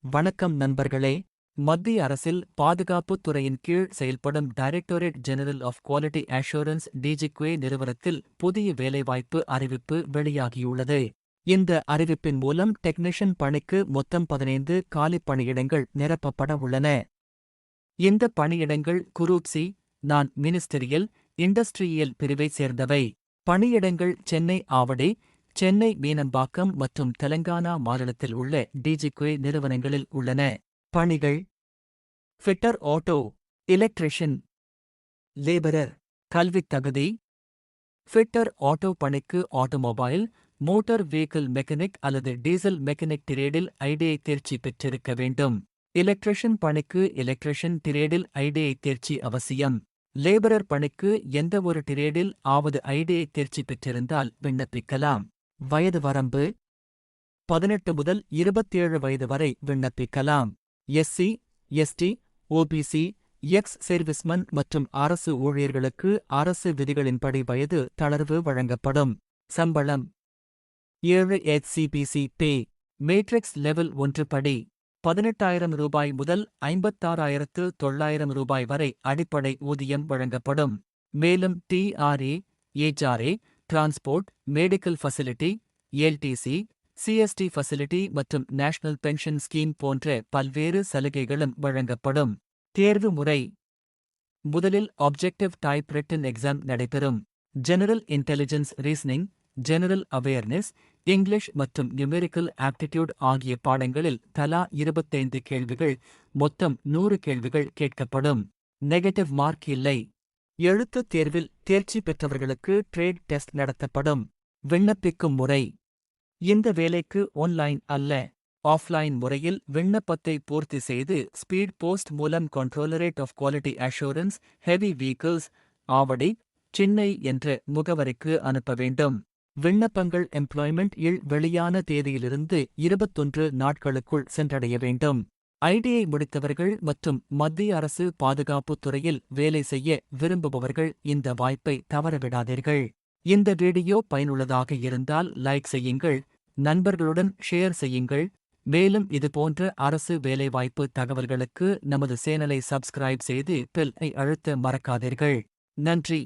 வணக்கம் நண்பர்களே. மத்திய அரசில் பாதுகாப்புத் துறையின் கீழ் செயல்படும் directorate general of quality assurance DGQA நிறுவனத்தில் புதிய வேலைவாய்ப்பு அறிவிப்பு வெளியாகியுள்ளது. இந்த அறிவிப்பின் மூலம் டெக்னீஷியன் பணிக்கு மொத்தம் 15 காலிப் பணியிடங்கள் நிரப்பப்பட உள்ளன. இந்த பணியிடங்கள் குரூப் சி, நான் மினிஸ்டரியல், இண்டஸ்ட்ரியல் பிரிவைச் சேர்ந்தவை. பணியிடங்கள் சென்னை ஆவடி, சென்னை மீனம்பாக்கம் மற்றும் தெலங்கானா மாநிலத்தில் உள்ள டிஜிக்யூஏ நிறுவனங்களில் உள்ளன. பணிகள்: ஃபிட்டர் ஆட்டோ, எலக்ட்ரிஷியன், லேபரர். கல்வித் தகுதி: ஃபிட்டர் ஆட்டோ பணிக்கு ஆட்டோமொபைல், மோட்டார் வெஹிக்கிள் மெக்கானிக் அல்லது டீசல் மெக்கானிக் டிரேடில் ஐடிஐ தேர்ச்சி பெற்றிருக்க வேண்டும். எலக்ட்ரிஷியன் பணிக்கு எலக்ட்ரிஷியன் டிரேடில் ஐடிஐ தேர்ச்சி அவசியம். லேபரர் பணிக்கு எந்த ஒரு டிரேடில் ஆவது ஐடிஐ தேர்ச்சி பெற்றிருந்தால் விண்ணப்பிக்கலாம். வயது வரம்பு: 18 முதல் 27 வயது வரை விண்ணப்பிக்கலாம். எஸ்சி, எஸ்டி, ஓபிசி, எக்ஸ் சர்வீஸ்மன் மற்றும் அரசு ஊழியர்களுக்கு அரசு விதிகளின்படி வயது தளர்வு வழங்கப்படும். சம்பளம்: 7 HCPC பே. மேட்ரிக்ஸ் லெவல் 1 படி 18,000 ரூபாய் முதல் 56,900 ரூபாய் வரை அடிப்படை ஊதியம் வழங்கப்படும். மேலும் TRA, HRA, transport, medical facility, LDC, CST facility மற்றும் நேஷனல் பென்ஷன் ஸ்கீம் போன்ற பல்வேறு சலுகைகளும் வழங்கப்படும். தேர்வு முறை: முதலில் ஆப்ஜெக்டிவ் டைப் ரிட்டன் எக்ஸாம் நடைபெறும். General intelligence reasoning, general awareness, English மற்றும் நியூமெரிக்கல் ஆப்டிடியூட் ஆகிய பாடங்களில் தலா 25 கேள்விகள், மொத்தம் 100 கேள்விகள் கேட்கப்படும். நெகட்டிவ் மார்க் இல்லை. எழுத்துத் தேர்வில் தேர்ச்சி பெற்றவர்களுக்கு ட்ரேட் டெஸ்ட் நடத்தப்படும். விண்ணப்பிக்கும் முறை: இந்த வேலைக்கு ஆன்லைன் அல்ல, ஆஃப்லைன் முறையில் விண்ணப்பத்தை பூர்த்தி செய்து ஸ்பீட் போஸ்ட் மூலம் controllerate of quality assurance, heavy vehicles, Avadi, Chennai என்ற முகவரிக்கு அனுப்ப வேண்டும். விண்ணப்பங்கள் எம்ப்ளாய்மெண்ட் இல் வெளியான தேதியிலிருந்து 21 நாட்களுக்குள் சென்றடைய வேண்டும். ஐடிஐ முடித்தவர்கள் மற்றும் மத்திய அரசு பாதுகாப்புத் துறையில் வேலை செய்ய விரும்புபவர்கள் இந்த வாய்ப்பை தவறவிடாதீர்கள். இந்த வீடியோ பயனுள்ளதாக இருந்தால் லைக் செய்யுங்கள், நண்பர்களுடன் ஷேர் செய்யுங்கள். மேலும் இதுபோன்ற அரசு வேலைவாய்ப்பு தகவல்களுக்கு நமது சேனலை சப்ஸ்கிரைப் செய்து பெல் ஐ அழுத்த மறக்காதீர்கள். நன்றி.